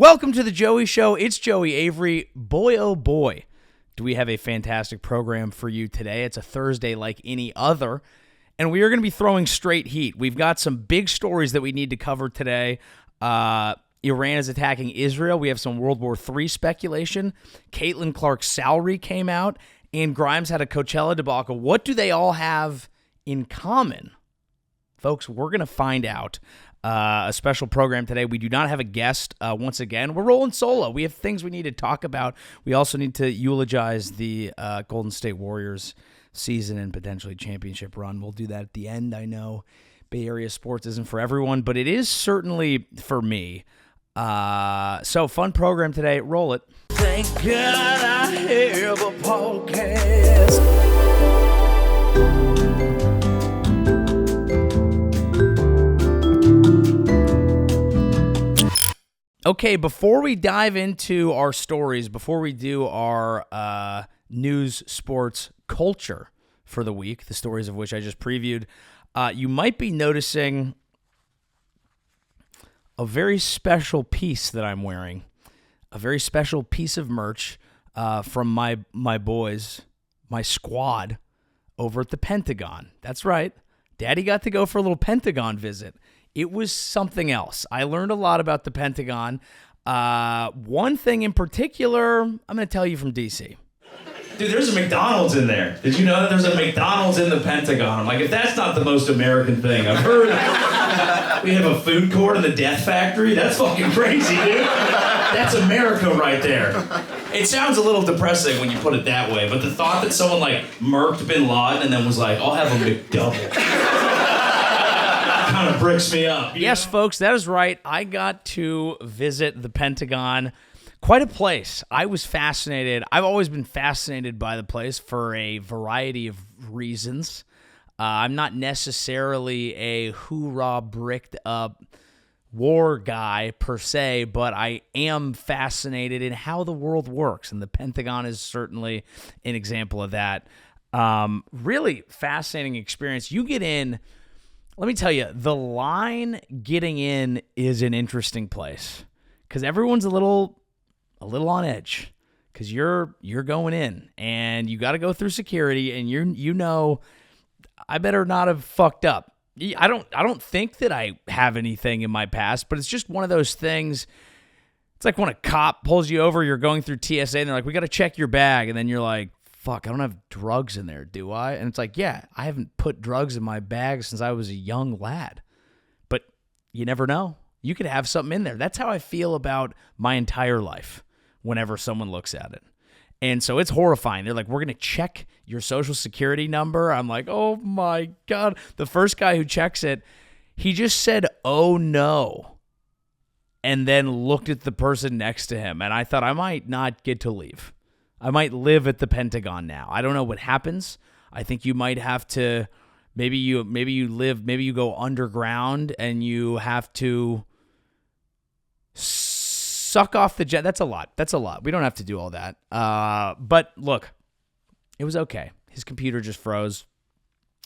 Welcome to the Joey Show. It's Joey Avery. Boy, oh boy, do we have a fantastic program for you today. It's a Thursday like any other, and we are going to be throwing straight heat. We've got some big stories that we need to cover today. Iran is attacking Israel. We have some World War III speculation. Caitlin Clark's salary came out, and Grimes had a Coachella debacle. What do they all have in common? Folks, we're going to find out. A special program today. We do not have a guest once again. We're rolling solo. We have things we need to talk about. We also need to eulogize the Golden State Warriors season and potentially championship run. We'll do that at the end. I know Bay Area sports isn't for everyone, but it is certainly for me. So fun program today. Roll it. Thank God I have a podcast. Okay, before we dive into our stories, before we do our news, sports, culture for the week, the stories of which I just previewed, you might be noticing a very special piece that I'm wearing, a very special piece of merch from my boys, my squad over at the Pentagon. That's right. Daddy got to go for a little Pentagon visit. It was something else. I learned a lot about the Pentagon. One thing in particular, I'm going to tell you from D.C. Dude, there's a McDonald's in there. Did you know that there's a McDonald's in the Pentagon? I'm like, if that's not the most American thing I've heard. We have a food court in the Death Factory? That's fucking crazy, dude. That's America right there. It sounds a little depressing when you put it that way, but the thought that someone like murked Bin Laden and then was like, I'll have a McDouble. Kind of bricks me up. Yes, folks, that is right. I got to visit the Pentagon. Quite a place. I was fascinated. I've always been fascinated by the place for a variety of reasons. I'm not necessarily a hoorah bricked up war guy per se, but I am fascinated in how the world works, and the Pentagon is certainly an example of that. Really fascinating experience. You get in. Let me tell you, the line getting in is an interesting place because everyone's a little on edge because you're going in and you got to go through security and you know I better not have fucked up. I don't think that I have anything in my past, but it's just one of those things. It's like when a cop pulls you over, you're going through TSA and they're like, "We got to check your bag," and then you're like, fuck, I don't have drugs in there, do I? And it's like, yeah, I haven't put drugs in my bag since I was a young lad. But you never know. You could have something in there. That's how I feel about my entire life whenever someone looks at it. And so it's horrifying. They're like, we're going to check your social security number. I'm like, oh my God. The first guy who checks it, he just said, oh no, and then looked at the person next to him. And I thought I might not get to leave. I might live at the Pentagon now. I don't know what happens. I think you might have to, maybe you go underground and you have to suck off the jet. That's a lot. We don't have to do all that. But look, it was okay. His computer just froze.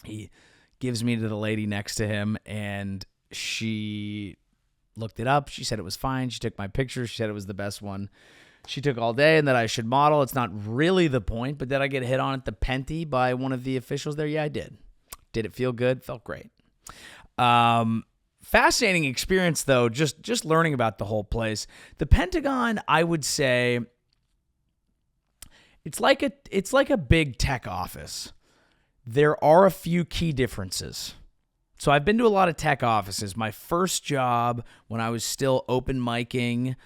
He gives me to the lady next to him and she looked it up. She said it was fine. She took my picture. She said it was the best one she took all day and that I should model. It's not really the point, but did I get hit on at the Penti by one of the officials there? Yeah, I did. Did it feel good? Felt great. Fascinating experience, though, just learning about the whole place. The Pentagon, I would say, it's like a big tech office. There are a few key differences. So I've been to a lot of tech offices. My first job when I was still open micing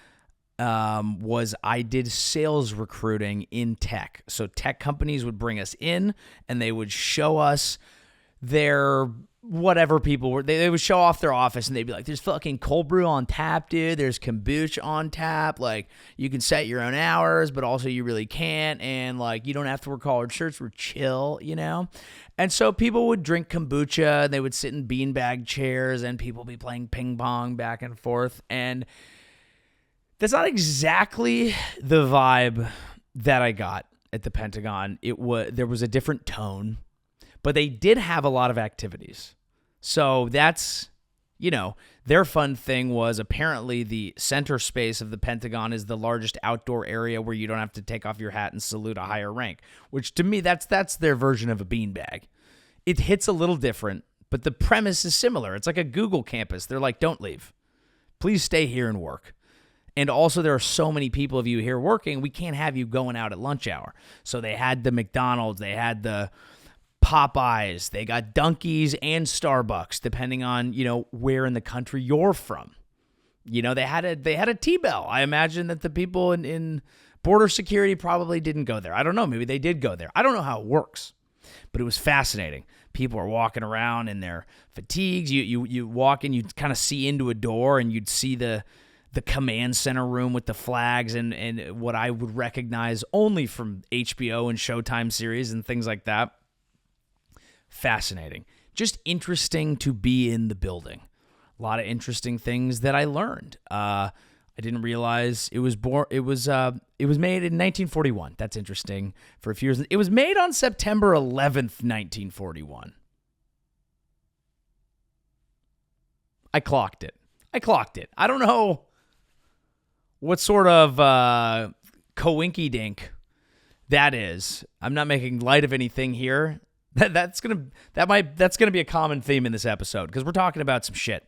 was I did sales recruiting in tech. So tech companies would bring us in and they would show us their whatever people were. They would show off their office and they'd be like, there's fucking cold brew on tap, dude. There's kombucha on tap. Like you can set your own hours, but also you really can't. And like, you don't have to wear collared shirts. We're chill, you know? And so people would drink kombucha and they would sit in beanbag chairs and people would be playing ping pong back and forth. And that's not exactly the vibe that I got at the Pentagon. There was a different tone, but they did have a lot of activities. So that's their fun thing was apparently the center space of the Pentagon is the largest outdoor area where you don't have to take off your hat and salute a higher rank, which to me, that's their version of a beanbag. It hits a little different, but the premise is similar. It's like a Google campus. They're like, don't leave. Please stay here and work. And also, there are so many people of you here working, we can't have you going out at lunch hour. So they had the McDonald's, they had the Popeyes, they got Dunkies and Starbucks, depending on, where in the country you're from. They had a T-Bell. I imagine that the people in border security probably didn't go there. I don't know. Maybe they did go there. I don't know how it works, but it was fascinating. People are walking around in their fatigues. You walk in, you kind of see into a door, and you'd see the command center room with the flags and what I would recognize only from HBO and Showtime series and things like that. Fascinating. Just interesting to be in the building. A lot of interesting things that I learned. I didn't realize it was made in 1941. That's interesting for a few years. It was made on September 11th, 1941. I clocked it. I don't know what sort of coinky-dink that is. I'm not making light of anything here. That's gonna be a common theme in this episode because we're talking about some shit.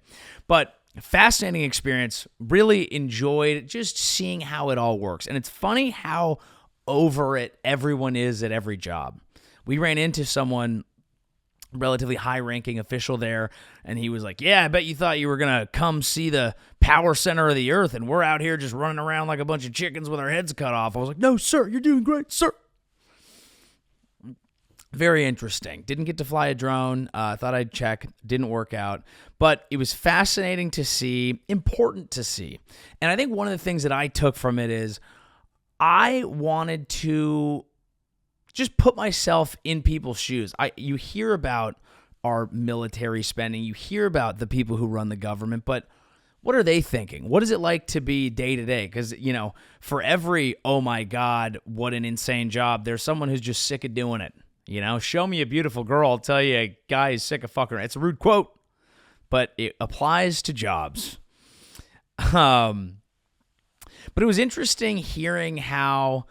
But fascinating experience. Really enjoyed just seeing how it all works. And it's funny how over it everyone is at every job. We ran into someone, relatively high-ranking official there, and he was like, yeah, I bet you thought you were going to come see the power center of the earth, and we're out here just running around like a bunch of chickens with our heads cut off. I was like, no, sir, you're doing great, sir. Very interesting. Didn't get to fly a drone. Thought I'd check. Didn't work out. But it was fascinating to see, important to see. And I think one of the things that I took from it is I wanted to just put myself in people's shoes. You hear about our military spending. You hear about the people who run the government, but what are they thinking? What is it like to be day to day? Because, for every, oh my God, what an insane job, there's someone who's just sick of doing it. Show me a beautiful girl, I'll tell you a guy is sick of fucking her. It's a rude quote, but it applies to jobs. But it was interesting hearing how,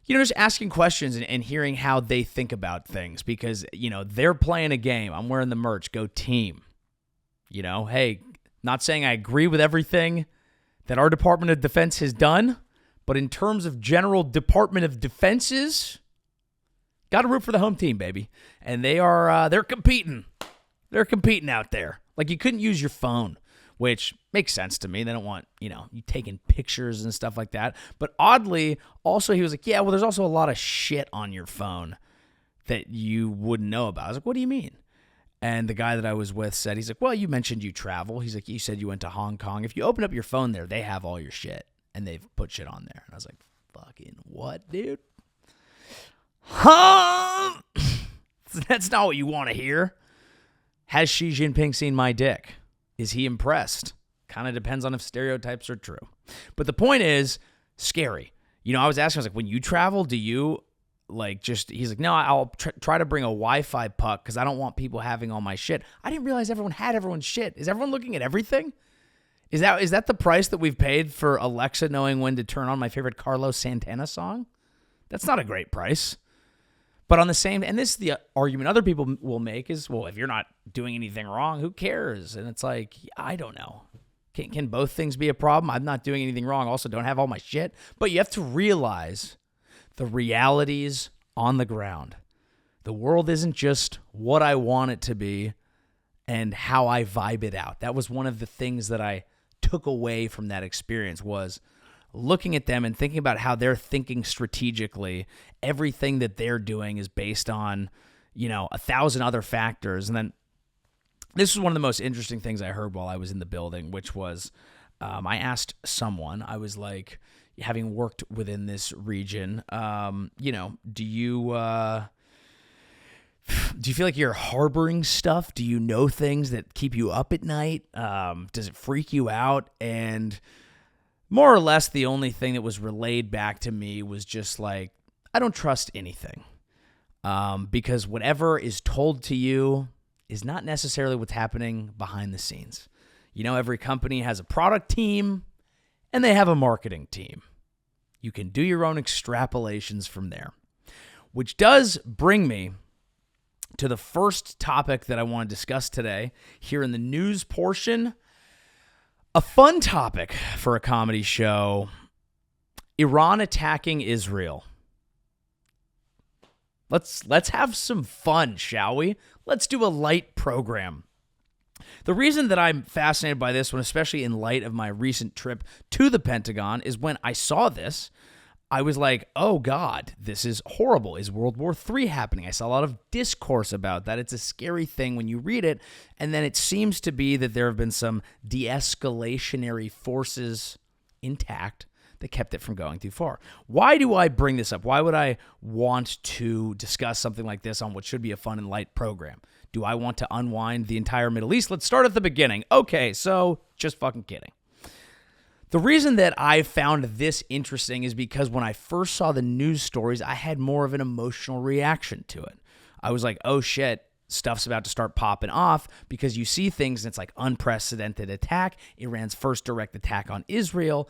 just asking questions and hearing how they think about things because, they're playing a game. I'm wearing the merch. Go team. Hey, not saying I agree with everything that our Department of Defense has done, but in terms of general Department of Defenses, got to root for the home team, baby. And they're competing. They're competing out there. Like, you couldn't use your phone, which makes sense to me. They don't want, you taking pictures and stuff like that. But oddly, also, he was like, yeah, well, there's also a lot of shit on your phone that you wouldn't know about. I was like, what do you mean? And the guy that I was with said, he's like, well, you mentioned you travel. He's like, you said you went to Hong Kong. If you open up your phone there, they have all your shit. And they've put shit on there. And I was like, fucking what, dude? Huh? That's not what you want to hear. Has Xi Jinping seen my dick? Is he impressed? Kind of depends on if stereotypes are true. But the point is, scary. I was asking, I was like, when you travel, do you he's like, no, I'll try to bring a Wi-Fi puck because I don't want people having all my shit. I didn't realize everyone had everyone's shit. Is everyone looking at everything? Is that the price that we've paid for Alexa knowing when to turn on my favorite Carlos Santana song? That's not a great price. But on the same, and this is the argument other people will make is, well, if you're not doing anything wrong, who cares? And it's like, I don't know. Can both things be a problem? I'm not doing anything wrong. Also, don't have all my shit. But you have to realize the realities on the ground. The world isn't just what I want it to be and how I vibe it out. That was one of the things that I took away from that experience was looking at them and thinking about how they're thinking strategically. Everything that they're doing is based on, 1,000 other factors. And then this was one of the most interesting things I heard while I was in the building, which was I asked someone, I was like, having worked within this region, do you feel like you're harboring stuff? Do you know things that keep you up at night? Does it freak you out? And more or less, the only thing that was relayed back to me was just like, I don't trust anything. Because whatever is told to you is not necessarily what's happening behind the scenes. Every company has a product team and they have a marketing team. You can do your own extrapolations from there, which does bring me to the first topic that I want to discuss today here in the news portion. A fun topic for a comedy show: Iran attacking Israel. Let's have some fun, shall we? Let's do a light program. The reason that I'm fascinated by this one, especially in light of my recent trip to the Pentagon, is when I saw this, I was like, oh God, this is horrible. Is World War III happening? I saw a lot of discourse about that. It's a scary thing when you read it, and then it seems to be that there have been some de-escalationary forces intact that kept it from going too far. Why do I bring this up? Why would I want to discuss something like this on what should be a fun and light program? Do I want to unwind the entire Middle East? Let's start at the beginning. Okay, so just fucking kidding. The reason that I found this interesting is because when I first saw the news stories, I had more of an emotional reaction to it. I was like, oh shit, stuff's about to start popping off, because you see things and it's like unprecedented attack, Iran's first direct attack on Israel.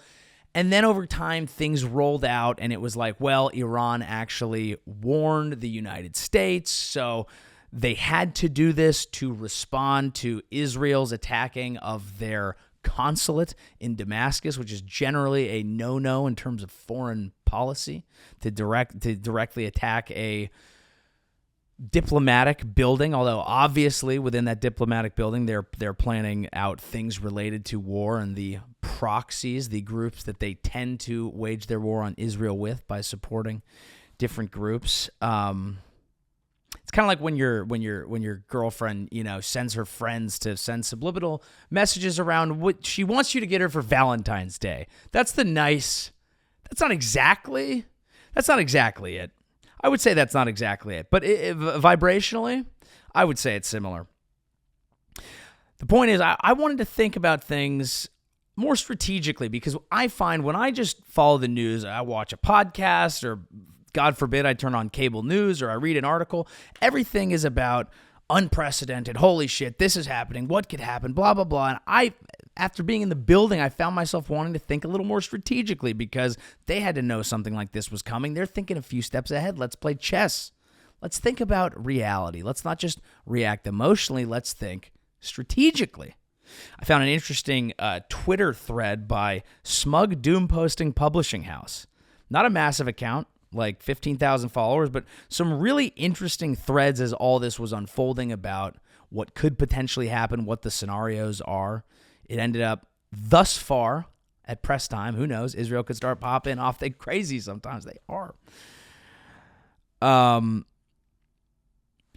And then over time, things rolled out and it was like, well, Iran actually warned the United States, so they had to do this to respond to Israel's attacking of their consulate in Damascus, which is generally a no-no in terms of foreign policy, to directly attack a diplomatic building, although obviously within that diplomatic building they're planning out things related to war and the proxies, the groups that they tend to wage their war on Israel with by supporting different groups. It's kind of like when your girlfriend, sends her friends to send subliminal messages around what she wants you to get her for Valentine's Day. That's not exactly it. I would say that's not exactly it, but vibrationally, I would say it's similar. The point is, I wanted to think about things more strategically, because I find when I just follow the news, I watch a podcast, or God forbid I turn on cable news, or I read an article, everything is about unprecedented, holy shit, this is happening, what could happen, blah, blah, blah. And after being in the building, I found myself wanting to think a little more strategically, because they had to know something like this was coming. They're thinking a few steps ahead. Let's play chess. Let's think about reality. Let's not just react emotionally. Let's think strategically. I found an interesting Twitter thread by Smug Doom Posting Publishing House. Not a massive account, like 15,000 followers, but some really interesting threads as all this was unfolding about what could potentially happen, what the scenarios are. It ended up thus far at press time, who knows, Israel could start popping off. They crazy sometimes. They are.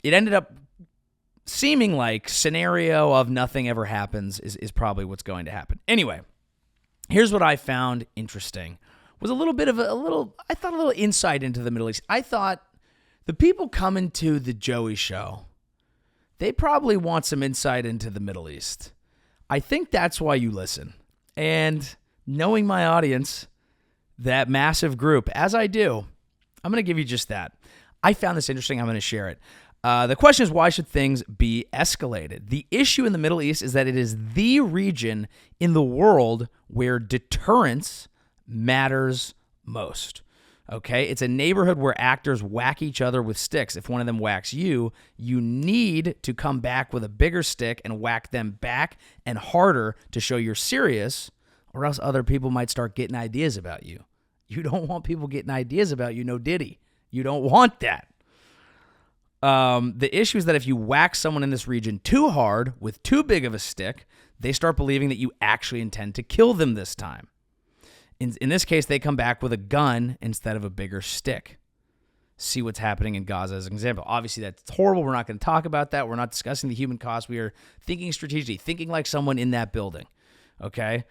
It ended up seeming like scenario of nothing ever happens is probably what's going to happen. Anyway, here's what I found interesting. Was a little insight into the Middle East. I thought the people coming to the Joey show, they probably want some insight into the Middle East. I think that's why you listen. And knowing my audience, that massive group, as I do, I'm going to give you just that. I found this interesting. I'm going to share it. The question is, why should things be escalated? The issue in the Middle East is that it is the region in the world where deterrence matters most. Okay? It's a neighborhood where actors whack each other with sticks. If one of them whacks you, you need to come back with a bigger stick and whack them back and harder to show you're serious, or else other people might start getting ideas about you. You don't want people getting ideas about you, no diddy. You don't want that. The issue is that if you whack someone in this region too hard with too big of a stick, they start believing that you actually intend to kill them this time. In this case, they come back with a gun instead of a bigger stick. See what's happening in Gaza as an example. Obviously, that's horrible. We're not going to talk about that. We're not discussing the human cost. We are thinking strategically, thinking like someone in that building, okay?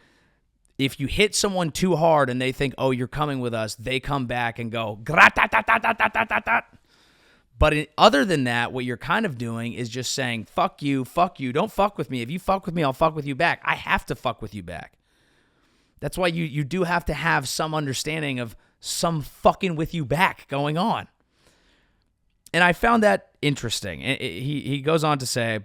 If you hit someone too hard and they think, oh, you're coming with us, they come back and go, gra-ta-ta-ta-ta-ta-ta-ta. But other than that, what you're kind of doing is just saying, fuck you, don't fuck with me. If you fuck with me, I'll fuck with you back. I have to fuck with you back. That's why you do have to have some understanding of some fucking with you back going on. And I found that interesting. He goes on to say,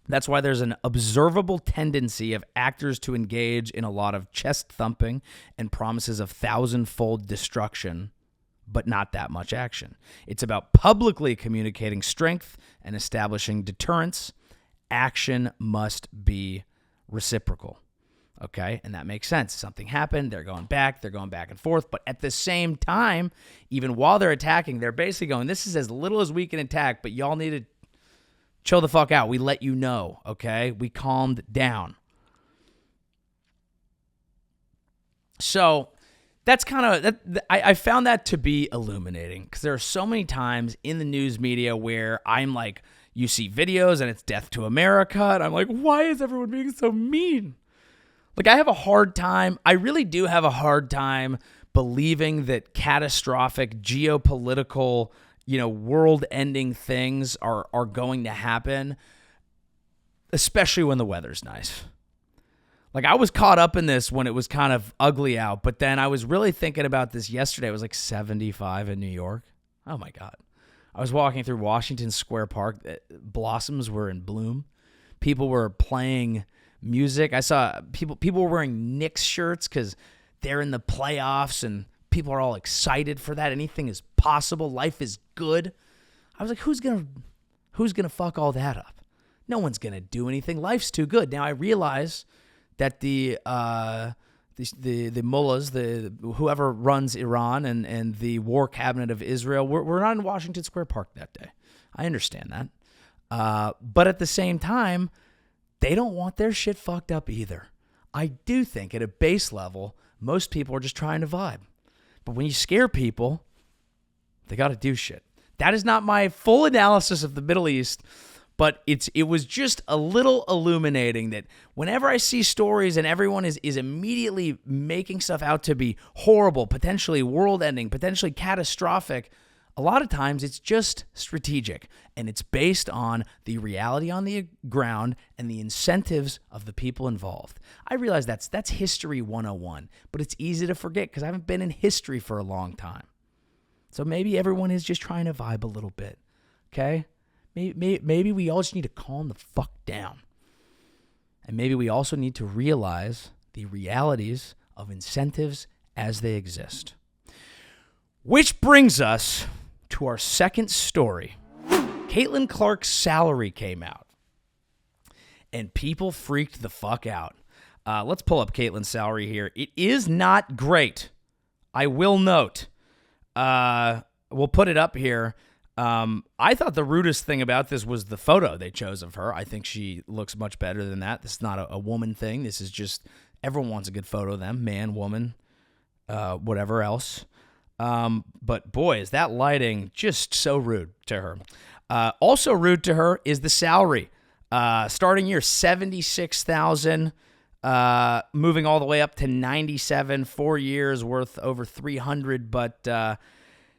That's why there's an observable tendency of actors to engage in a lot of chest thumping and promises of thousandfold destruction, but not that much action. It's about publicly communicating strength and establishing deterrence. Action must be reciprocal. Okay, and that makes sense. Something happened, they're going back and forth, but at the same time, even while they're attacking, they're basically going, this is as little as we can attack, but y'all need to chill the fuck out. We let you know, okay? We calmed down. So that's kind of, I found that to be illuminating, because there are so many times in the news media where I'm like, you see videos and it's death to America, and I'm like, why is everyone being so mean? Like, I have a hard time, I really do have a hard time believing that catastrophic geopolitical, world-ending things are going to happen, especially when the weather's nice. Like, I was caught up in this when it was kind of ugly out, but then I was really thinking about this yesterday. It was like 75 in New York. Oh, my God. I was walking through Washington Square Park. Blossoms were in bloom. People were playing music. I saw people were wearing Knicks shirts because they're in the playoffs, and people are all excited for that. Anything is possible. Life is good. I was like, who's gonna fuck all that up? No one's gonna do anything. Life's too good. Now I realize that the mullahs, whoever runs Iran and the war cabinet of Israel, we're not in Washington Square Park that day. I understand that, but at the same time, they don't want their shit fucked up either. I do think at a base level, most people are just trying to vibe. But when you scare people, they got to do shit. That is not my full analysis of the Middle East, but it was just a little illuminating that whenever I see stories and everyone is immediately making stuff out to be horrible, potentially world-ending, potentially catastrophic, a lot of times it's just strategic, and it's based on the reality on the ground and the incentives of the people involved. I realize that's history 101, but it's easy to forget because I haven't been in history for a long time. So maybe everyone is just trying to vibe a little bit, okay? Maybe we all just need to calm the fuck down. And maybe we also need to realize the realities of incentives as they exist. Which brings us to our second story. Caitlin Clark's salary came out, and people freaked the fuck out. Let's pull up Caitlin's salary here. It is not great. I will note. We'll put it up here. I thought the rudest thing about this was the photo they chose of her. I think she looks much better than that. This is not a woman thing. This is just, everyone wants a good photo of them, man, woman, whatever else. But boy, is that lighting just so rude to her. Also rude to her is the salary. Starting year, $76,000, moving all the way up to $97,000, 4 years worth over $300,000, but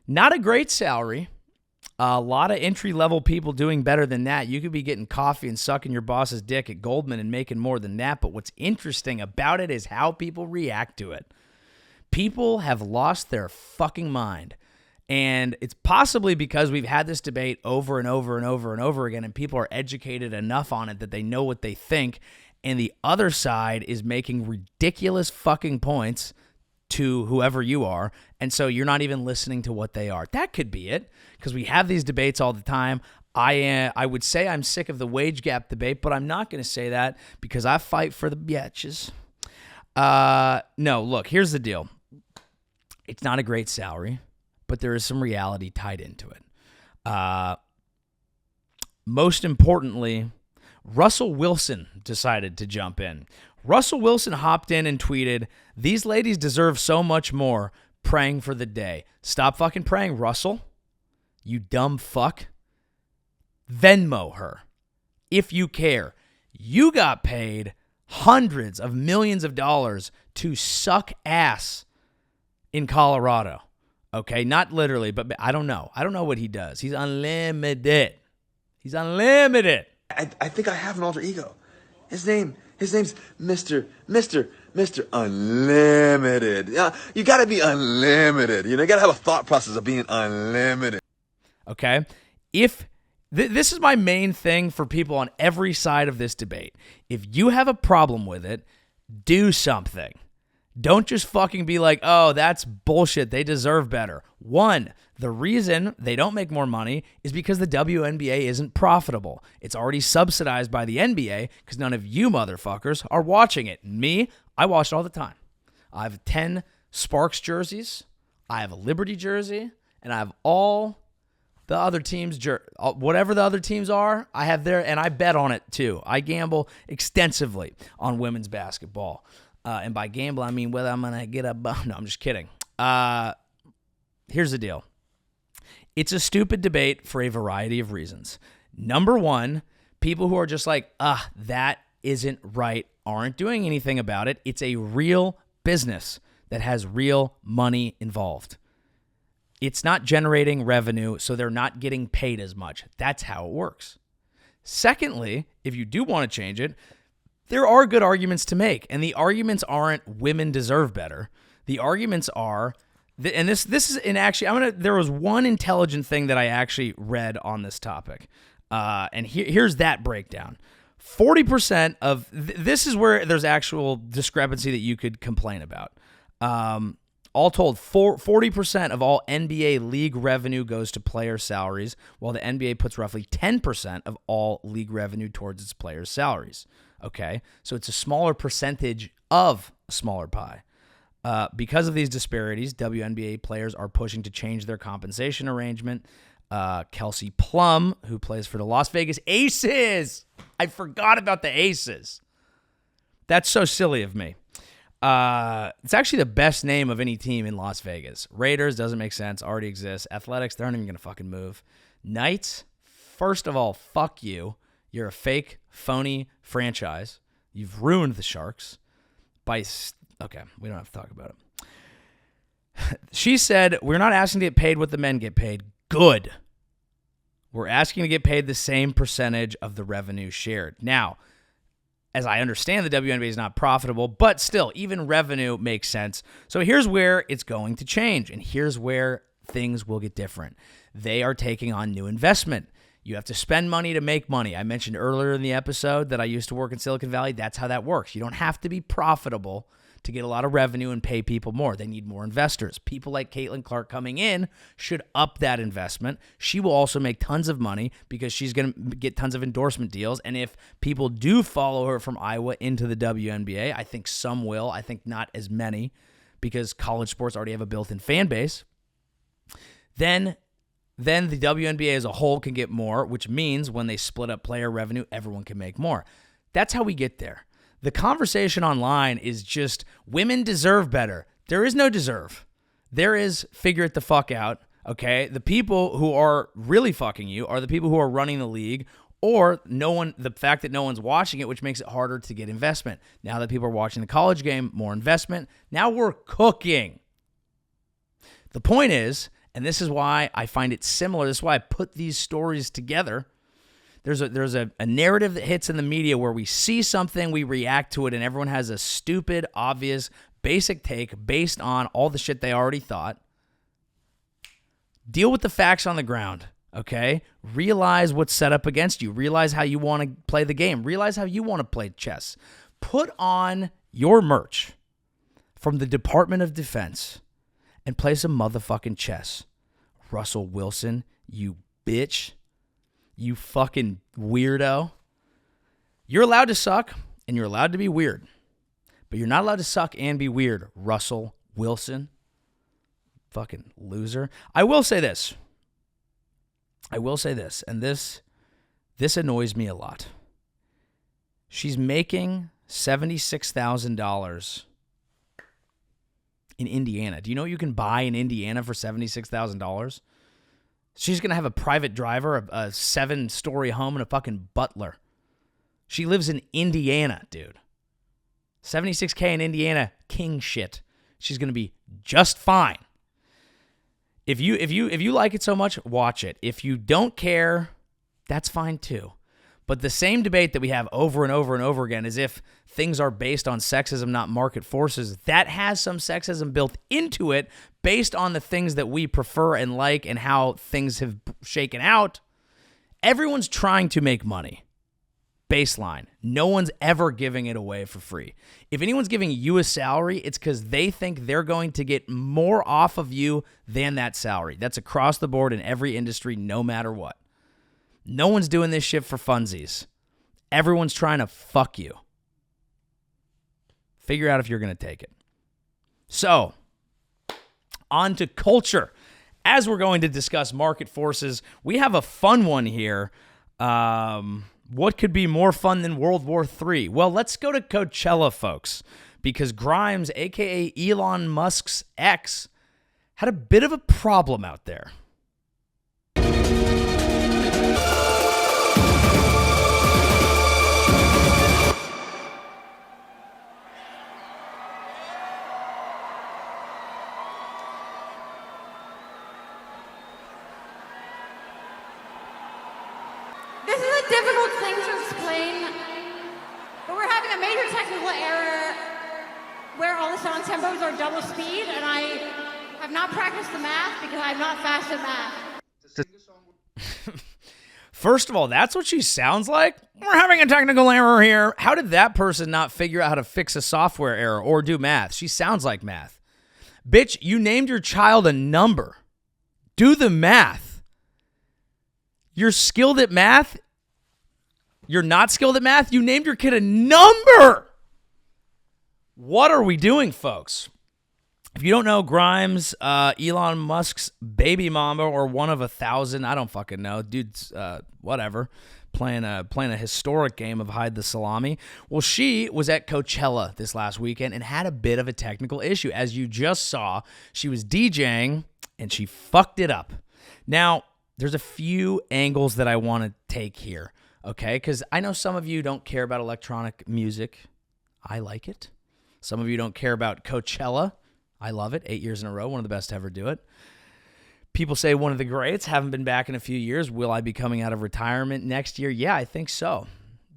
not a great salary. A lot of entry-level people doing better than that. You could be getting coffee and sucking your boss's dick at Goldman and making more than that, but what's interesting about it is how people react to it. People have lost their fucking mind. And it's possibly because we've had this debate over and over and over and over again, and people are educated enough on it that they know what they think, and the other side is making ridiculous fucking points to whoever you are, and so you're not even listening to what they are. That could be it, because we have these debates all the time. I would say I'm sick of the wage gap debate, but I'm not going to say that because I fight for the bitches. No, look, here's the deal. It's not a great salary, but there is some reality tied into it. Most importantly, Russell Wilson decided to jump in. Russell Wilson hopped in and tweeted, "These ladies deserve so much more. Praying for the day." Stop fucking praying, Russell. You dumb fuck. Venmo her. If you care. You got paid hundreds of millions of dollars to suck ass in Colorado. Okay, not literally, but I don't know. I don't know what he does. He's unlimited. He's unlimited. I think I have an alter ego. His name's Mr. Unlimited. Yeah, you gotta be unlimited. You gotta have a thought process of being unlimited. Okay? If This is my main thing for people on every side of this debate. If you have a problem with it, do something. Don't just fucking be like, oh, that's bullshit. They deserve better. One, the reason they don't make more money is because the WNBA isn't profitable. It's already subsidized by the NBA because none of you motherfuckers are watching it. Me, I watch it all the time. I have 10 Sparks jerseys. I have a Liberty jersey. And I have all the other teams, whatever the other teams are, I have there, and I bet on it too. I gamble extensively on women's basketball. And by gamble, I mean whether I'm going to get a... No, I'm just kidding. Here's the deal. It's a stupid debate for a variety of reasons. Number one, people who are just like, that isn't right, aren't doing anything about it. It's a real business that has real money involved. It's not generating revenue, so they're not getting paid as much. That's how it works. Secondly, if you do want to change it, there are good arguments to make, and the arguments aren't women deserve better. The arguments are, and this is in actually, there was one intelligent thing that I actually read on this topic, and here's that breakdown. 40% of, this is where there's actual discrepancy that you could complain about. All told, 40% of all NBA league revenue goes to player salaries, while the NBA puts roughly 10% of all league revenue towards its players' salaries. Okay, so it's a smaller percentage of a smaller pie. Because of these disparities, WNBA players are pushing to change their compensation arrangement. Kelsey Plum, who plays for the Las Vegas Aces. I forgot about the Aces. That's so silly of me. It's actually the best name of any team in Las Vegas. Raiders doesn't make sense, already exists. Athletics, they aren't even going to fucking move. Knights, first of all, fuck you. You're a fake, phony franchise. You've ruined the Sharks okay, we don't have to talk about it. She said, we're not asking to get paid what the men get paid. Good. We're asking to get paid the same percentage of the revenue shared. Now, as I understand, the WNBA is not profitable, but still, even revenue makes sense. So here's where it's going to change, and here's where things will get different. They are taking on new investment. You have to spend money to make money. I mentioned earlier in the episode that I used to work in Silicon Valley. That's how that works. You don't have to be profitable to get a lot of revenue and pay people more. They need more investors. People like Caitlin Clark coming in should up that investment. She will also make tons of money because she's going to get tons of endorsement deals. And if people do follow her from Iowa into the WNBA, I think some will. I think not as many because college sports already have a built-in fan base. Then the WNBA as a whole can get more, which means when they split up player revenue, everyone can make more. That's how we get there. The conversation online is just women deserve better. There is no deserve. There is figure it the fuck out, okay? The people who are really fucking you are the people who are running the league or the fact that no one's watching it, which makes it harder to get investment. Now that people are watching the college game, more investment. Now we're cooking. The point is, and this is why I find it similar, this is why I put these stories together. There's a narrative that hits in the media where we see something, we react to it, and everyone has a stupid, obvious, basic take based on all the shit they already thought. Deal with the facts on the ground, okay? Realize what's set up against you. Realize how you want to play the game. Realize how you want to play chess. Put on your merch from the Department of Defense and play some motherfucking chess. Russell Wilson, you bitch. You fucking weirdo. You're allowed to suck, and you're allowed to be weird. But you're not allowed to suck and be weird, Russell Wilson. Fucking loser. I will say this, and this annoys me a lot. She's making $76,000 in Indiana. Do you know what you can buy in Indiana for $76,000? She's going to have a private driver, a 7-story home, and a fucking butler. She lives in Indiana, dude. $76K in Indiana, king shit. She's going to be just fine. If you like it so much, watch it. If you don't care, that's fine too. But the same debate that we have over and over and over again is if things are based on sexism, not market forces, that has some sexism built into it based on the things that we prefer and like and how things have shaken out. Everyone's trying to make money. Baseline. No one's ever giving it away for free. If anyone's giving you a salary, it's because they think they're going to get more off of you than that salary. That's across the board in every industry, no matter what. No one's doing this shit for funsies. Everyone's trying to fuck you. Figure out if you're going to take it. So, on to culture. As we're going to discuss market forces, we have a fun one here. What could be more fun than World War III? Well, let's go to Coachella, folks, because Grimes, a.k.a. Elon Musk's ex, had a bit of a problem out there. This is a difficult thing to explain, but we're having a major technical error where all the song tempos are double speed, and I have not practiced the math because I'm not fast at math. First of all, that's what she sounds like? We're having a technical error here. How did that person not figure out how to fix a software error or do math? She sounds like math. Bitch, you named your child a number. Do the math. You're skilled at math? You're not skilled at math? You named your kid a number! What are we doing, folks? If you don't know, Grimes, Elon Musk's baby mama, or one of 1,000, I don't fucking know. Dude's, whatever, playing a historic game of hide the salami. Well, she was at Coachella this last weekend and had a bit of a technical issue. As you just saw, she was DJing, and she fucked it up. Now, there's a few angles that I want to take here, okay? Because I know some of you don't care about electronic music. I like it. Some of you don't care about Coachella. I love it. 8 years in a row, one of the best to ever do it. People say one of the greats, haven't been back in a few years. Will I be coming out of retirement next year? Yeah, I think so.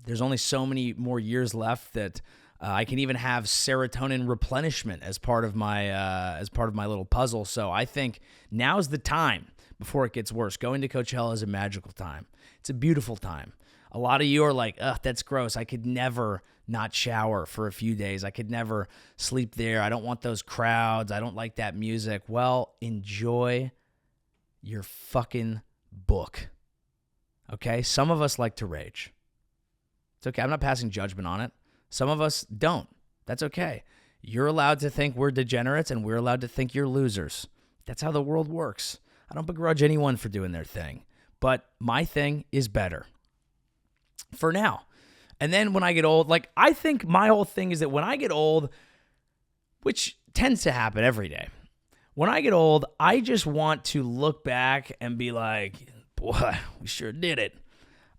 There's only so many more years left that I can even have serotonin replenishment as part of my little puzzle. So I think now's the time before it gets worse. Going to Coachella is a magical time. It's a beautiful time. A lot of you are like, ugh, that's gross. I could never not shower for a few days. I could never sleep there. I don't want those crowds. I don't like that music. Well, enjoy your fucking book. Okay? Some of us like to rage. It's okay. I'm not passing judgment on it. Some of us don't. That's okay. You're allowed to think we're degenerates, and we're allowed to think you're losers. That's how the world works. I don't begrudge anyone for doing their thing, but my thing is better for now. And then when I get old, like, I think my whole thing is that when I get old, which tends to happen every day, when I get old, I just want to look back and be like, boy, we sure did it.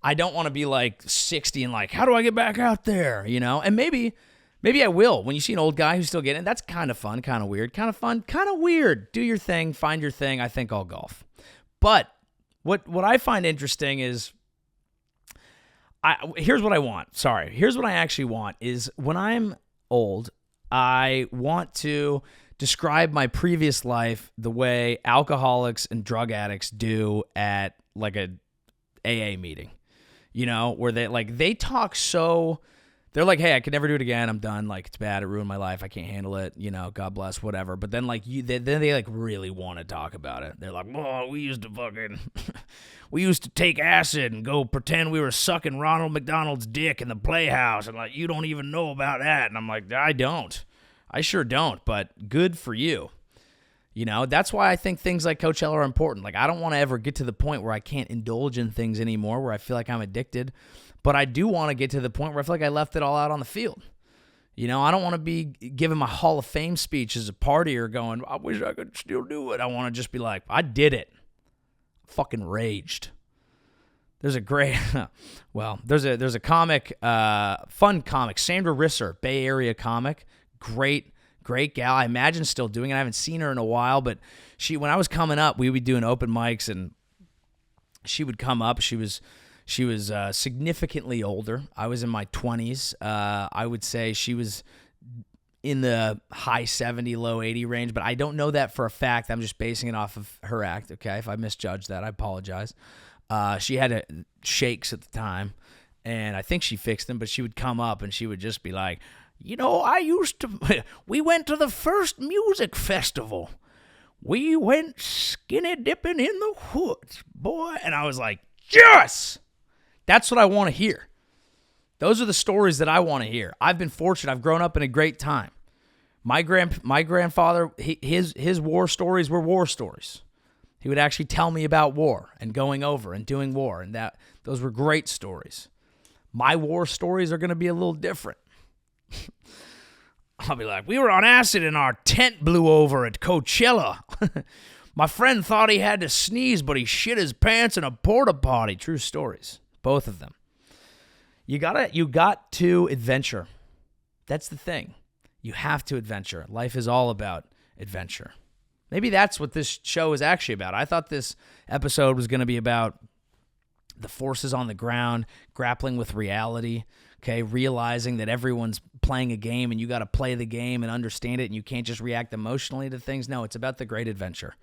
I don't want to be like 60 and like, how do I get back out there? You know, and maybe I will. When you see an old guy who's still getting it, that's kind of fun, kind of weird, kind of fun, kind of weird. Do your thing, find your thing. I think I'll golf. But what I find interesting is, here's what I want. Sorry. Here's what I actually want is when I'm old, I want to describe my previous life the way alcoholics and drug addicts do at like a AA meeting, you know, where they talk so, they're like, hey, I could never do it again. I'm done. Like, it's bad. It ruined my life. I can't handle it. You know, God bless, whatever. But then like then they like really want to talk about it. They're like, oh, we used to take acid and go pretend we were sucking Ronald McDonald's dick in the playhouse. And like, you don't even know about that. And I'm like, I don't. I sure don't. But good for you. You know, that's why I think things like Coachella are important. Like, I don't want to ever get to the point where I can't indulge in things anymore, where I feel like I'm addicted. But I do want to get to the point where I feel like I left it all out on the field. You know, I don't want to be giving my Hall of Fame speech as a partier going, I wish I could still do it. I want to just be like, I did it. Fucking raged. There's a great, there's a comic, fun comic, Sandra Risser, Bay Area comic, great gal. I imagine still doing it. I haven't seen her in a while, but when I was coming up, we would do an open mics, and she would come up. She was significantly older. I was in my 20s. I would say she was in the high 70, low 80 range, but I don't know that for a fact. I'm just basing it off of her act, okay? If I misjudged that, I apologize. She had shakes at the time, and I think she fixed them, but she would come up and she would just be like, we went to the first music festival. We went skinny dipping in the woods, boy. And I was like, yes! That's what I want to hear. Those are the stories that I want to hear. I've been fortunate. I've grown up in a great time. My grandfather, his war stories were war stories. He would actually tell me about war and going over and doing war, and those were great stories. My war stories are going to be a little different. I'll be like, we were on acid and our tent blew over at Coachella. My friend thought he had to sneeze, but he shit his pants in a porta potty. True stories, both of them. You got to adventure. That's the thing. You have to adventure. Life is all about adventure. Maybe that's what this show is actually about. I thought this episode was going to be about the forces on the ground, grappling with reality, okay, realizing that everyone's playing a game and you got to play the game and understand it, and you can't just react emotionally to things. No, it's about the great adventure.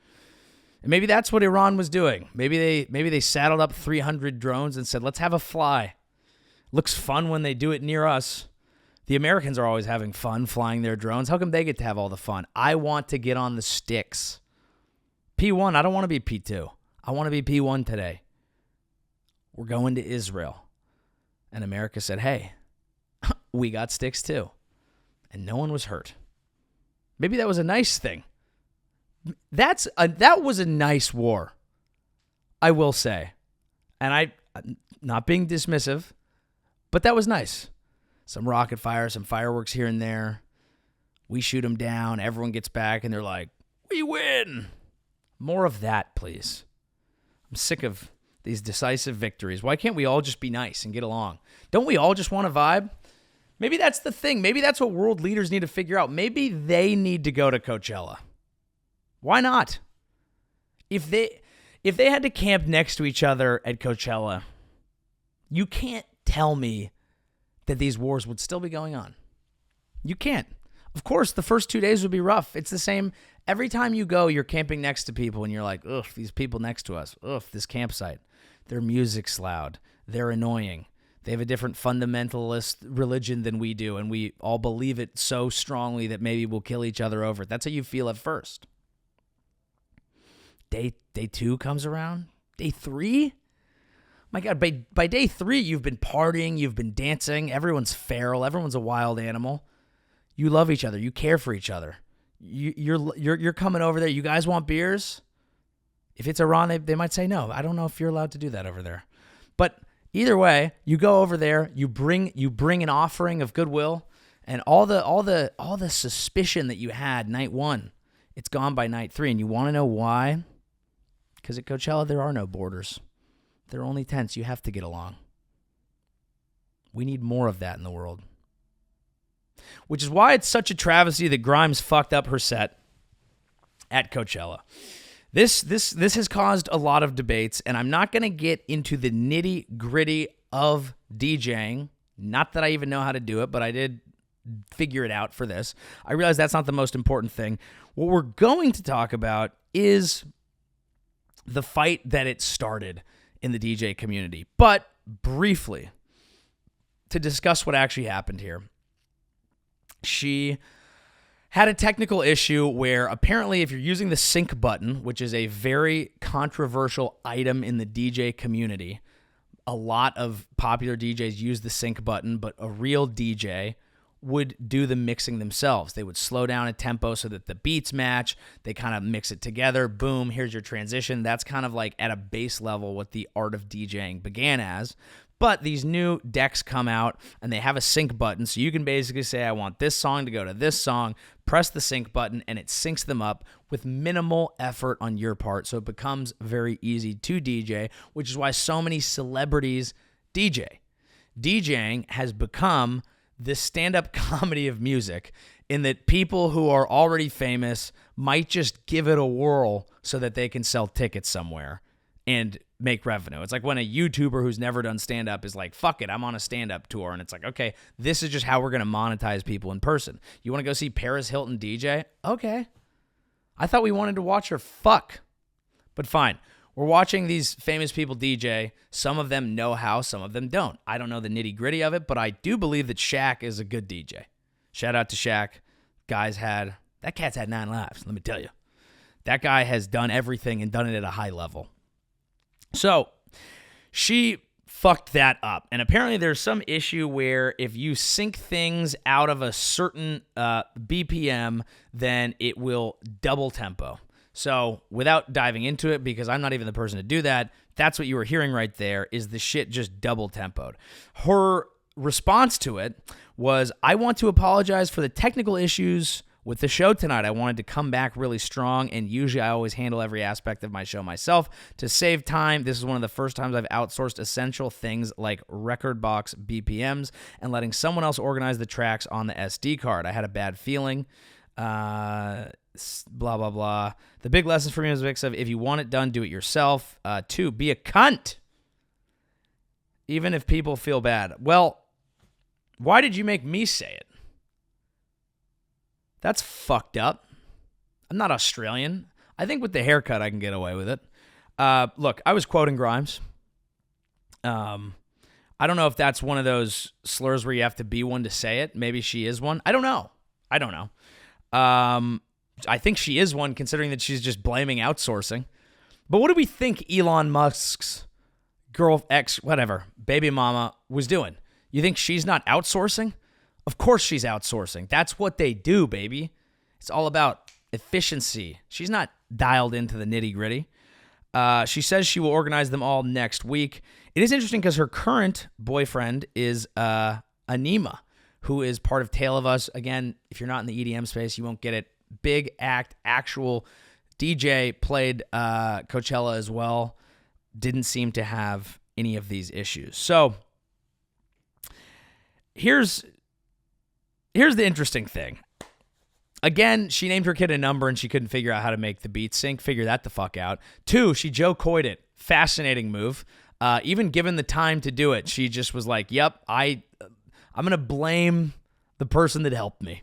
And maybe that's what Iran was doing. Maybe they saddled up 300 drones and said, let's have a fly. Looks fun when they do it near us. The Americans are always having fun flying their drones. How come they get to have all the fun? I want to get on the sticks. P1, I don't want to be P2. I want to be P1 today. We're going to Israel. And America said, hey, we got sticks too. And no one was hurt. Maybe that was a nice thing. That was a nice war, I will say. And I'm not being dismissive, but that was nice. Some rocket fire, some fireworks here and there. We shoot them down. Everyone gets back, and they're like, we win. More of that, please. I'm sick of these decisive victories. Why can't we all just be nice and get along? Don't we all just want to vibe? Maybe that's the thing. Maybe that's what world leaders need to figure out. Maybe they need to go to Coachella. Why not? If they had to camp next to each other at Coachella, you can't tell me that these wars would still be going on. You can't. Of course, the first 2 days would be rough. It's the same. Every time you go, you're camping next to people, and you're like, ugh, these people next to us. Ugh, this campsite. Their music's loud. They're annoying. They have a different fundamentalist religion than we do, and we all believe it so strongly that maybe we'll kill each other over it. That's how you feel at first. Day 2 comes around. Day 3? My God, by day 3, you've been partying, you've been dancing, everyone's feral, everyone's a wild animal. You love each other, you care for each other. You're coming over there. You guys want beers? If it's Iran, they might say no. I don't know if you're allowed to do that over there. But either way, you go over there, you bring an offering of goodwill, and all the suspicion that you had night 1, it's gone by night 3. And you want to know why? Because at Coachella there are no borders. There are only tents. You have to get along. We need more of that in the world. Which is why it's such a travesty that Grimes fucked up her set at Coachella. This has caused a lot of debates, and I'm not going to get into the nitty-gritty of DJing. Not that I even know how to do it, but I did figure it out for this. I realize that's not the most important thing. What we're going to talk about is the fight that it started in the DJ community. But briefly, to discuss what actually happened here. She had a technical issue where apparently if you're using the sync button, which is a very controversial item in the DJ community, a lot of popular DJs use the sync button, but a real DJ would do the mixing themselves. They would slow down a tempo so that the beats match. They kind of mix it together. Boom, here's your transition. That's kind of like at a base level what the art of DJing began as. But these new decks come out and they have a sync button. So you can basically say, I want this song to go to this song, press the sync button, and it syncs them up with minimal effort on your part. So it becomes very easy to DJ, which is why so many celebrities DJ. DJing has become the stand-up comedy of music in that people who are already famous might just give it a whirl so that they can sell tickets somewhere and make revenue. It's like when a YouTuber who's never done stand-up is like, fuck it, I'm on a stand-up tour. And it's like, okay, this is just how we're going to monetize people in person. You want to go see Paris Hilton DJ? Okay. I thought we wanted to watch her fuck. But fine. We're watching these famous people DJ. Some of them know how, some of them don't. I don't know the nitty-gritty of it, but I do believe that Shaq is a good DJ. Shout out to Shaq. That cat's had 9 lives, let me tell you. That guy has done everything and done it at a high level. So she fucked that up. And apparently there's some issue where if you sync things out of a certain BPM, then it will double tempo. So without diving into it, because I'm not even the person to do that, that's what you were hearing right there, is the shit just double tempoed. Her response to it was, I want to apologize for the technical issues with the show tonight. I wanted to come back really strong, and usually I always handle every aspect of my show myself. To save time, this is one of the first times I've outsourced essential things like record box BPMs and letting someone else organize the tracks on the SD card. I had a bad feeling. Blah, blah, blah. The big lesson for me was a mix of, if you want it done, do it yourself. 2, be a cunt, even if people feel bad. Well, why did you make me say it? That's fucked up. I'm not Australian. I think with the haircut, I can get away with it. Look, I was quoting Grimes. I don't know if that's one of those slurs where you have to be one to say it. Maybe she is one. I don't know. I think she is one, considering that she's just blaming outsourcing. But what do we think Elon Musk's baby mama was doing? You think she's not outsourcing? Of course she's outsourcing. That's what they do, baby. It's all about efficiency. She's not dialed into the nitty-gritty. She says she will organize them all next week. It is interesting because her current boyfriend is Anima, who is part of Tale of Us. Again, if you're not in the EDM space, you won't get it. Big act, actual DJ, played Coachella as well. Didn't seem to have any of these issues. So here's the interesting thing. Again, she named her kid a number and she couldn't figure out how to make the beat sync. Figure that the fuck out. 2, she Joe Coy'd it. Fascinating move. Even given the time to do it, she just was like, yep, I'm going to blame the person that helped me,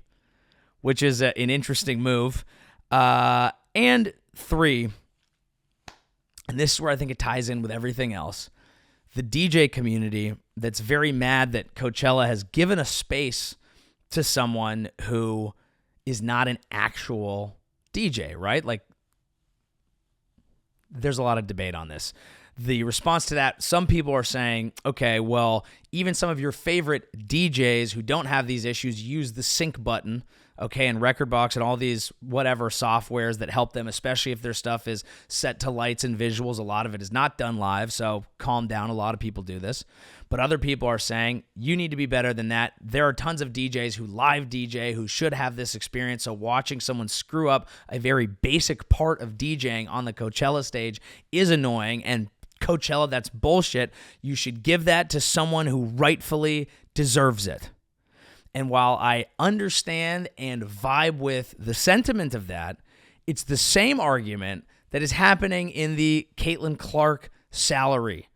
which is an interesting move. And 3, and this is where I think it ties in with everything else, the DJ community that's very mad that Coachella has given a space to someone who is not an actual DJ, right? Like, there's a lot of debate on this. The response to that, some people are saying, okay, well, even some of your favorite DJs who don't have these issues use the sync button, okay, and Rekordbox and all these whatever softwares that help them, especially if their stuff is set to lights and visuals. A lot of it is not done live, so calm down. A lot of people do this. But other people are saying, you need to be better than that. There are tons of DJs who live DJ who should have this experience, so watching someone screw up a very basic part of DJing on the Coachella stage is annoying, and Coachella, that's bullshit. You should give that to someone who rightfully deserves it. And while I understand and vibe with the sentiment of that, it's the same argument that is happening in the Caitlin Clark salary.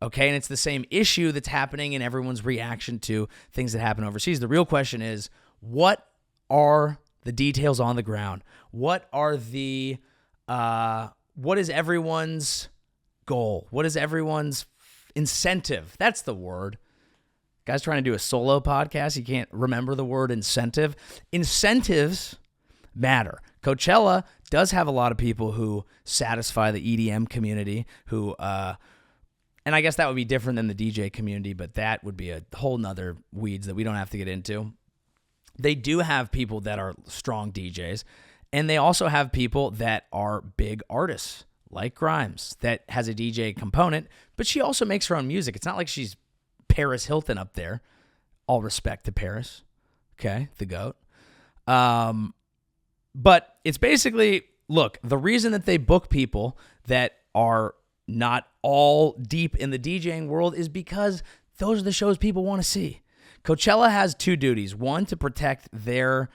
Okay, and it's the same issue that's happening in everyone's reaction to things that happen overseas. The real question is, what are the details on the ground? What is everyone's goal? What is everyone's incentive? That's the word. Guys trying to do a solo podcast, you can't remember the word incentive. Incentives matter. Coachella does have a lot of people who satisfy the EDM community, who, and I guess that would be different than the DJ community, but that would be a whole nother weeds that we don't have to get into. They do have people that are strong DJs, and they also have people that are big artists, like Grimes, that has a DJ component, but she also makes her own music. It's not like she's Paris Hilton up there. All respect to Paris. Okay, the GOAT. But it's basically, look, the reason that they book people that are not all deep in the DJing world is because those are the shows people want to see. Coachella has 2 duties. 1, to protect their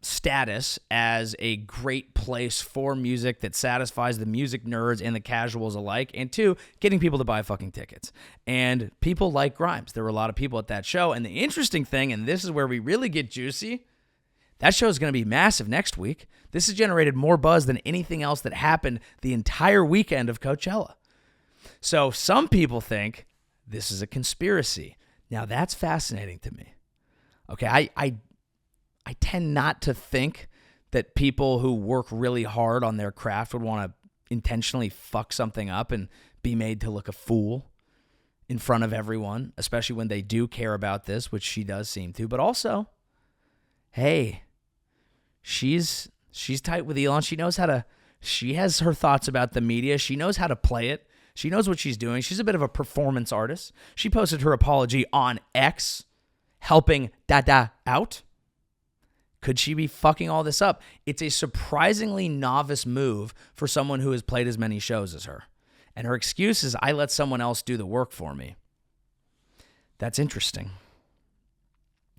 status as a great place for music that satisfies the music nerds and the casuals alike, and 2, getting people to buy fucking tickets. And people like Grimes. There were a lot of people at that show, and the interesting thing, and this is where we really get juicy, That show is going to be massive next week. This has generated more buzz than anything else that happened the entire weekend of Coachella. So some people think this is a conspiracy. Now that's fascinating to me. Okay, I tend not to think that people who work really hard on their craft would want to intentionally fuck something up and be made to look a fool in front of everyone, especially when they do care about this, which she does seem to. But also, hey, she's tight with Elon. She has her thoughts about the media. She knows how to play it. She knows what she's doing. She's a bit of a performance artist. She posted her apology on X, helping Dada out. Could she be fucking all this up? It's a surprisingly novice move for someone who has played as many shows as her. And her excuse is, I let someone else do the work for me. That's interesting.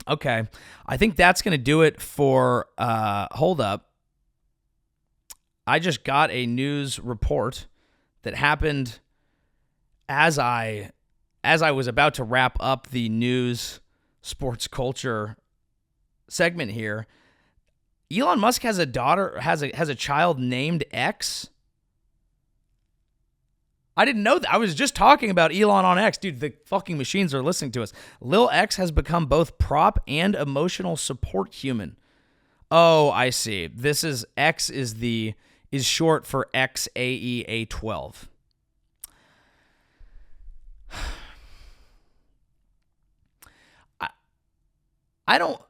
Okay, I think that's going to do it for, hold up. I just got a news report that happened as I was about to wrap up the news sports culture segment here. Elon Musk has a daughter, has a child named X. I didn't know that. I was just talking about Elon on X. Dude, the fucking machines are listening to us. Lil X has become both prop and emotional support human. Oh, I see. This is X is short for XAEA12. I don't.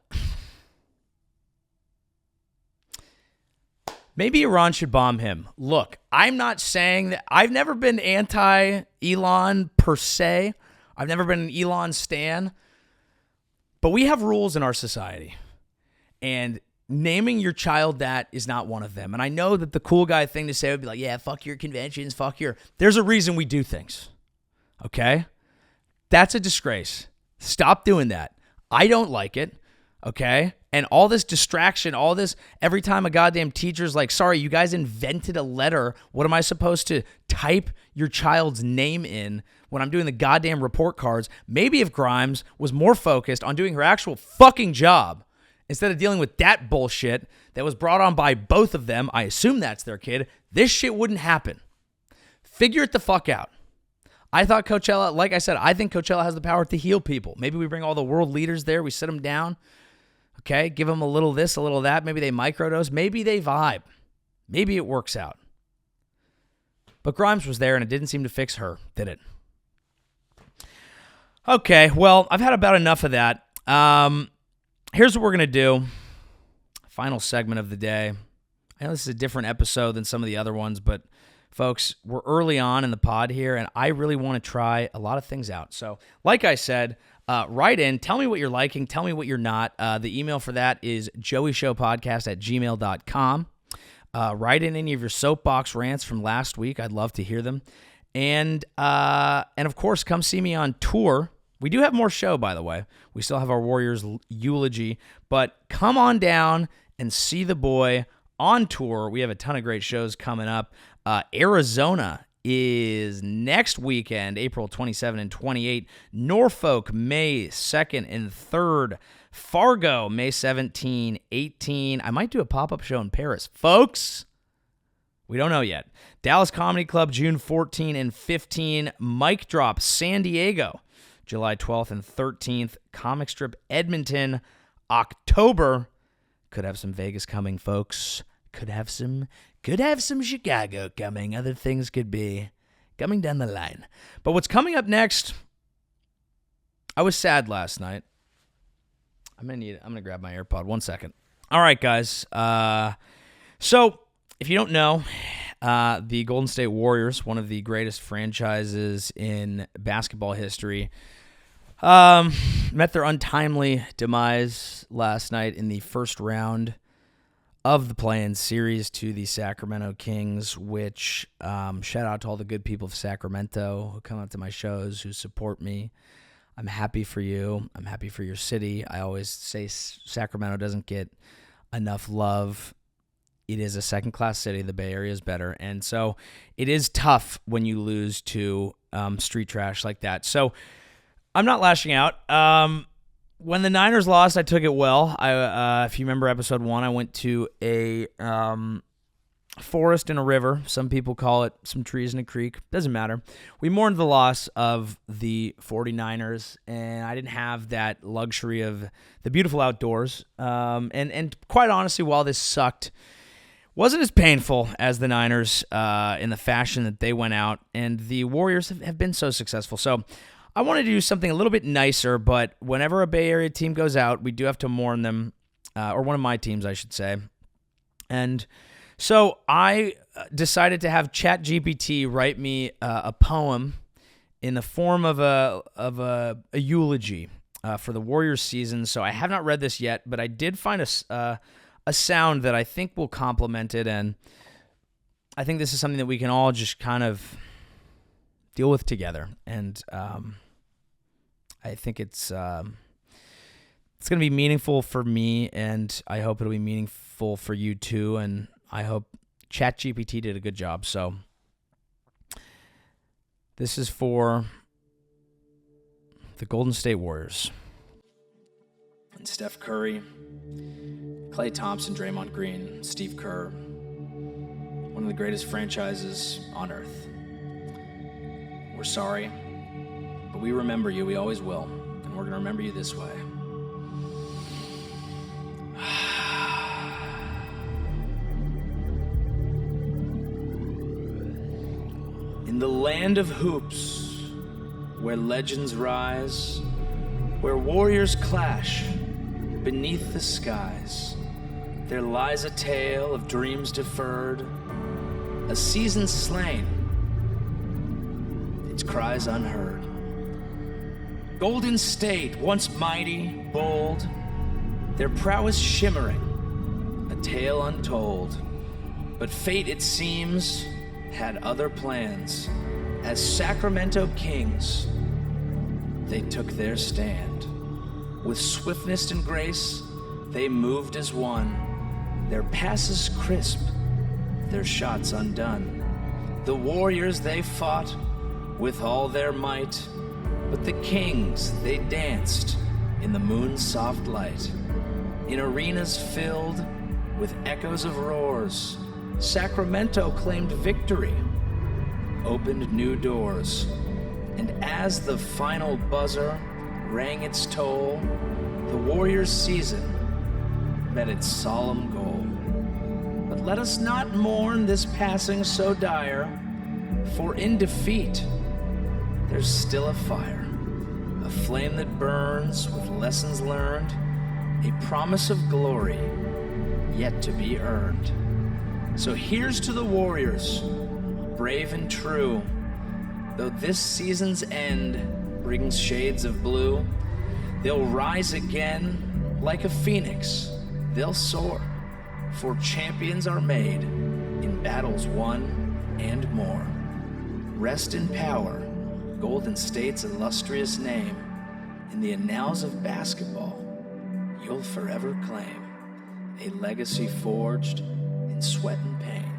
Maybe Iran should bomb him. Look, I'm not saying that. I've never been anti-Elon per se. I've never been an Elon stan. But we have rules in our society. And naming your child that is not one of them. And I know that the cool guy thing to say would be like, yeah, fuck your conventions, There's a reason we do things. Okay? That's a disgrace. Stop doing that. I don't like it. Okay? And all this distraction, all this, every time a goddamn teacher's like, sorry, you guys invented a letter. What am I supposed to type your child's name in when I'm doing the goddamn report cards? Maybe if Grimes was more focused on doing her actual fucking job instead of dealing with that bullshit that was brought on by both of them, I assume that's their kid, this shit wouldn't happen. Figure it the fuck out. I thought Coachella, like I said, I think Coachella has the power to heal people. Maybe we bring all the world leaders there, we sit them down. Okay, give them a little this, a little that. Maybe they microdose. Maybe they vibe. Maybe it works out. But Grimes was there, and it didn't seem to fix her, did it? Okay, well, I've had about enough of that. Here's what we're going to do. Final segment of the day. I know this is a different episode than some of the other ones, but folks, we're early on in the pod here, and I really want to try a lot of things out. So, like I said, write in. Tell me what you're liking. Tell me what you're not. The email for that is joeyshowpodcast@gmail.com. Write in any of your soapbox rants from last week. I'd love to hear them. And of course, come see me on tour. We do have more show, by the way. We still have our Warriors Eulogy. But come on down and see the boy on tour. We have a ton of great shows coming up. Arizona is next weekend, April 27 and 28. Norfolk, May 2nd and 3rd. Fargo, May 17, 18. I might do a pop-up show in Paris. Folks, we don't know yet. Dallas Comedy Club, June 14 and 15. Mic Drop, San Diego, July 12th and 13th. Comic Strip, Edmonton, October. Could have some Vegas coming, folks. Could have some Chicago coming. Other things could be coming down the line. But what's coming up next, I was sad last night. I'm gonna grab my AirPod. 1 second. All right, guys. So if you don't know, the Golden State Warriors, one of the greatest franchises in basketball history, met their untimely demise last night in the first round of the play-in series to the Sacramento Kings, which shout out to all the good people of Sacramento who come out to my shows, who support me. I'm happy for you. I'm happy for your city. I always say Sacramento doesn't get enough love. It is a second-class city. The Bay Area is better. And so it is tough when you lose to street trash like that. So I'm not lashing out. when the Niners lost, I took it well. If you remember episode 1, I went to a forest and a river. Some people call it some trees and a creek. Doesn't matter. We mourned the loss of the 49ers, and I didn't have that luxury of the beautiful outdoors. And quite honestly, while this sucked, wasn't as painful as the Niners in the fashion that they went out, and the Warriors have been so successful. So I want to do something a little bit nicer, but whenever a Bay Area team goes out, we do have to mourn them, or one of my teams, I should say. And so I decided to have ChatGPT write me a poem in the form of a eulogy for the Warriors season. So I have not read this yet, but I did find a sound that I think will complement it, and I think this is something that we can all just kind of deal with together. And I think it's going to be meaningful for me, and I hope it'll be meaningful for you too. And I hope ChatGPT did a good job. So this is for the Golden State Warriors. And Steph Curry, Klay Thompson, Draymond Green, Steve Kerr, one of the greatest franchises on earth. We're sorry, but we remember you. We always will. And we're going to remember you this way. In the land of hoops, where legends rise, where warriors clash beneath the skies, there lies a tale of dreams deferred, a season slain, its cries unheard. Golden State, once mighty, bold, their prowess shimmering, a tale untold. But fate, it seems, had other plans. As Sacramento Kings, they took their stand. With swiftness and grace, they moved as one. Their passes crisp, their shots undone. The Warriors, they fought with all their might, but the Kings, they danced in the moon's soft light. In arenas filled with echoes of roars, Sacramento claimed victory, opened new doors. And as the final buzzer rang its toll, the Warriors' season met its solemn goal. But let us not mourn this passing so dire, for in defeat there's still a fire, a flame that burns with lessons learned, a promise of glory yet to be earned. So here's to the Warriors, brave and true. Though this season's end brings shades of blue, they'll rise again like a phoenix. They'll soar, for champions are made in battles won and more. Rest in power, Golden State's illustrious name. In the annals of basketball, you'll forever claim a legacy forged in sweat and pain,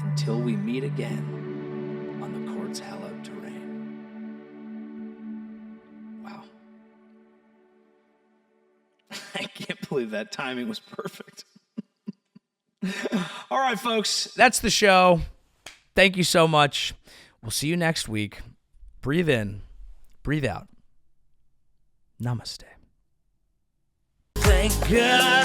until we meet again on the court's hallowed terrain. Wow. I can't believe that timing was perfect. All right, folks, that's the show. Thank you so much. We'll see you next week. Breathe in, breathe out. Namaste. Thank God.